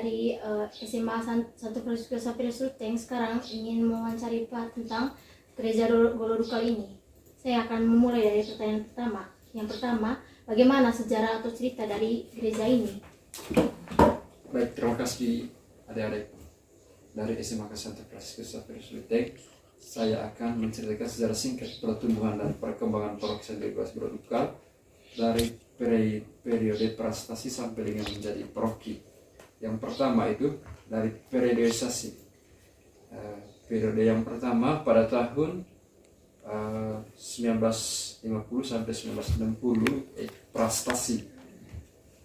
dari SMA Santo Franciscus Xavierus Luteng sekarang ingin mewawancari Pak tentang gereja Golodukal ini. Saya akan memulai dari pertanyaan pertama. Yang pertama, bagaimana sejarah atau cerita dari gereja ini? Baik, terima kasih adik-adik dari SMA Santo Franciscus Xavierus Luteng. Saya akan menceritakan sejarah singkat pertumbuhan dan perkembangan paroki Santo Nicholas Golodukal dari periode prastasi sampai dengan menjadi paroki. Yang pertama itu dari periodisasi. Periode yang pertama pada tahun 1950 sampai 1960 prastasi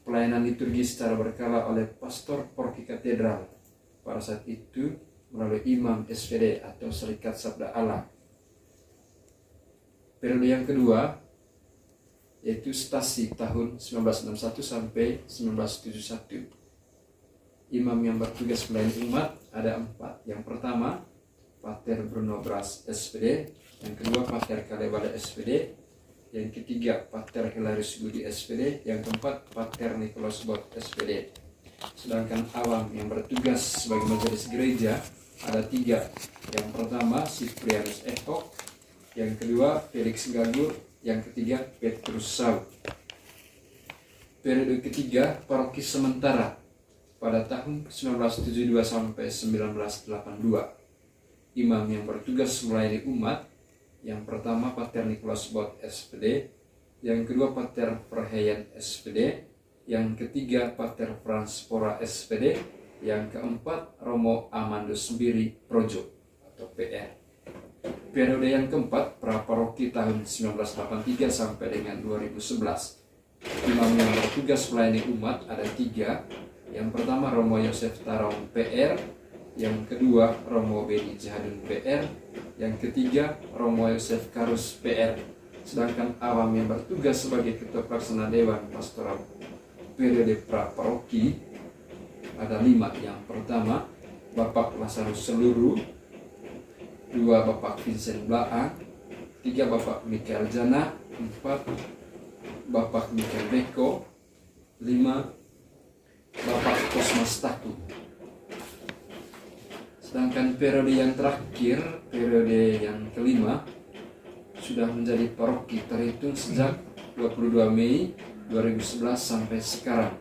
pelayanan liturgi secara berkala oleh pastor paroki katedral pada saat itu melalui imam SPD atau Serikat Sabda Allah. Periode yang kedua yaitu stasi tahun 1961 sampai 1971. Imam yang bertugas melayani umat ada 4. Yang pertama, Pater Bruno Bras SPD. Yang kedua, Pater Kalebada SPD. Yang ketiga, Pater Hilarius Budi SPD. Yang keempat, Pater Nicholas Bot SPD. Sedangkan awam yang bertugas sebagai majelis gereja ada 3. Yang pertama, Siprianus Ehok. Yang kedua, Felix Gagur. Yang ketiga, Petrus Sau. Periode ketiga, paroki sementara pada tahun 1972 sampai 1982. Imam yang bertugas melayani umat, yang pertama Pater Nicholas Bot SPD, yang kedua Pater Perheyan SPD, yang ketiga Pater Frans Pora SPD, yang keempat Romo Amandus Biri Projo atau PR. Periode yang keempat praparoki tahun 1983 sampai dengan 2011. Imam yang bertugas melayani umat ada 3. Yang pertama Romo Yosef Tarong PR, yang kedua Romo Beni Jahadun PR, yang ketiga Romo Yosef Karus PR. Sedangkan awam yang bertugas sebagai ketua pelaksana Dewan Pastoral periode praparoki ada 5. Yang pertama Bapak Lazarus Seluru, 2 Bapak Vincent Blaang, 3 Bapak Mikael Jana, 4 Bapak Mikael Beko, 5 Bapak Kosmas Taku. Sedangkan periode yang terakhir, periode yang kelima, sudah menjadi paroki terhitung sejak 22 Mei 2011 sampai sekarang.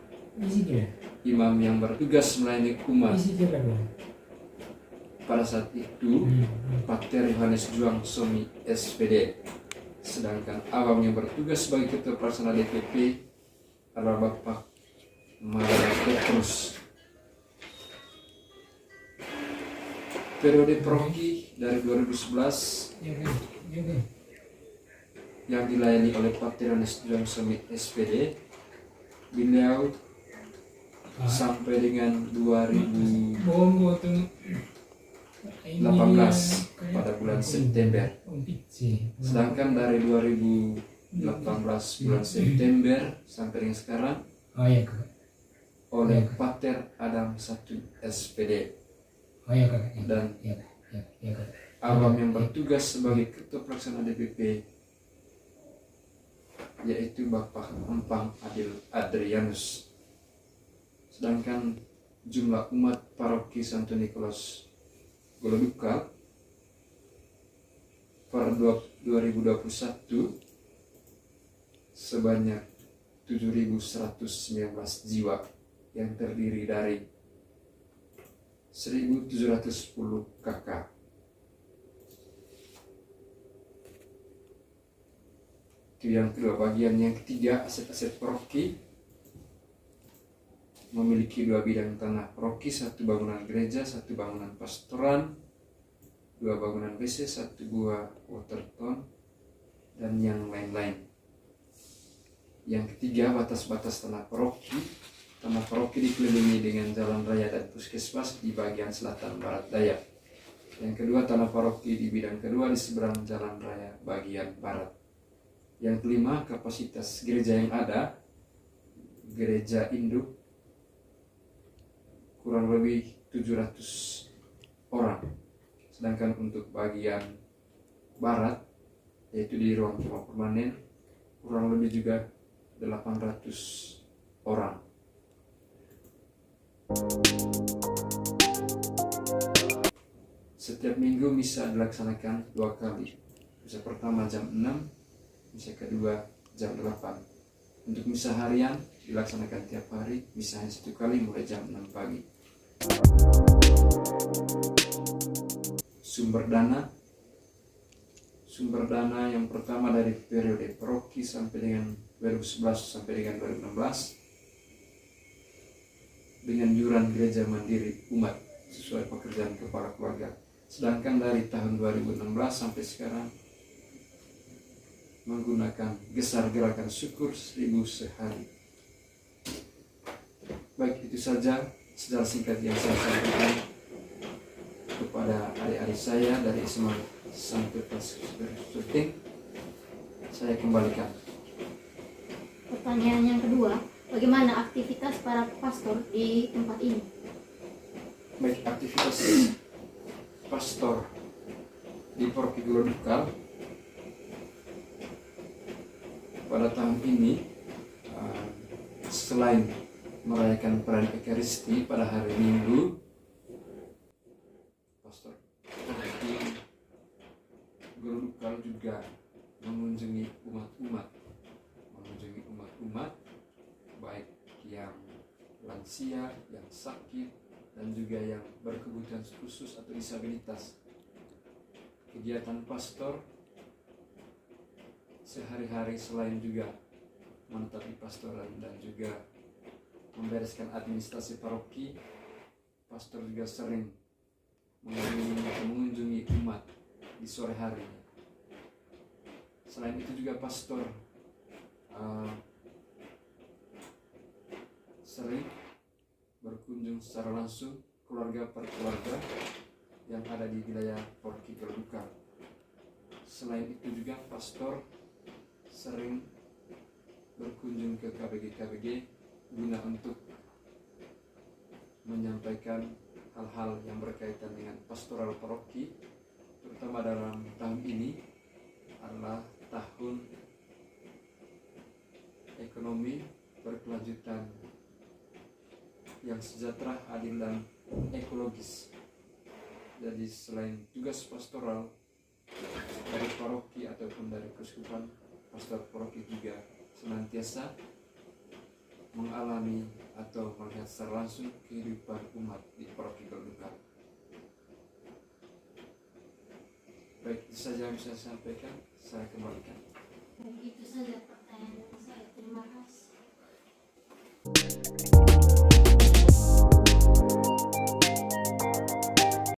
Imam yang bertugas melayani umat pada saat itu Pater Yohanes Juang Somi SPD. Sedangkan awam yang bertugas sebagai ketua pelaksana DPP adalah Bapak Maria Petrus. Periode paroki dari 2011 yang dilayani oleh Pater Yohanes Juang Somi SPD, beliau sampai dengan 2018 pada bulan September. Sedangkan dari 2018 bulan September sampai dengan sekarang oleh Pater Adam 1 SPD dan awam yang bertugas sebagai ketua pelaksana DPP yaitu Bapak Empang Adrianus. Sedangkan jumlah umat paroki Santo Nicholas Golodukal per 2021 sebanyak 7.119 jiwa yang terdiri dari 1.710 kakak. Itu yang kedua. Bagian yang ketiga, aset-aset paroki memiliki 2 bidang tanah paroki, 1 bangunan gereja, 1 bangunan pastoran, 2 bangunan WC, 1 buah waterton, dan yang lain-lain. Yang ketiga, batas-batas tanah paroki. Tanah paroki dikelilingi dengan jalan raya dan puskesmas di bagian selatan barat daya. Yang kedua, tanah paroki di bidang kedua di seberang jalan raya bagian barat. Yang kelima, kapasitas gereja yang ada, gereja induk kurang lebih 700 orang. Sedangkan untuk bagian barat, yaitu di ruang kemah permanen, kurang lebih juga 800 orang. Setiap minggu misa dilaksanakan 2 kali. Misa pertama jam 6, misa kedua jam 8. Untuk misa harian dilaksanakan tiap hari, misa hanya 1 kali mulai jam 6 pagi. Sumber dana yang pertama dari periode paroki sampai dengan 2011 sampai dengan 2016 dengan yuran gereja mandiri umat sesuai pekerjaan kepala keluarga. Sedangkan dari tahun 2016 sampai sekarang menggunakan gesar gerakan syukur 1000 sehari. Baik, itu saja sejarah singkat yang saya sampaikan kepada adik-adik saya dari SMA Santo Frusquesus. Saya kembalikan. Pertanyaan yang kedua, bagaimana aktivitas para pastor di tempat ini? Baik, aktivitas pastor di Paroki Glodukal pada tahun ini selain merayakan perayaan Ekaristi pada hari Minggu, pastor Paroki Glodukal juga mengunjungi umat-umat baik yang lansia, yang sakit, dan juga yang berkebutuhan khusus atau disabilitas. Kegiatan pastor sehari-hari selain juga menetapi pastoran dan juga membereskan administrasi paroki, pastor juga sering mengunjungi umat di sore hari. Selain itu juga pastor sering berkunjung secara langsung keluarga per keluarga yang ada di wilayah Paroki Glodukal. Selain itu juga pastor sering berkunjung ke KBG guna untuk menyampaikan hal-hal yang berkaitan dengan pastoral paroki, terutama dalam tahun ini adalah tahun ekonomi berkelanjutan yang sejahtera, adil, dan ekologis. Jadi selain tugas pastoral dari paroki ataupun dari keuskupan, pastor paroki juga senantiasa mengalami atau melihat secara langsung kehidupan umat di Paroki Glodukal. Baik, itu saja yang bisa saya sampaikan. Saya kembalikan.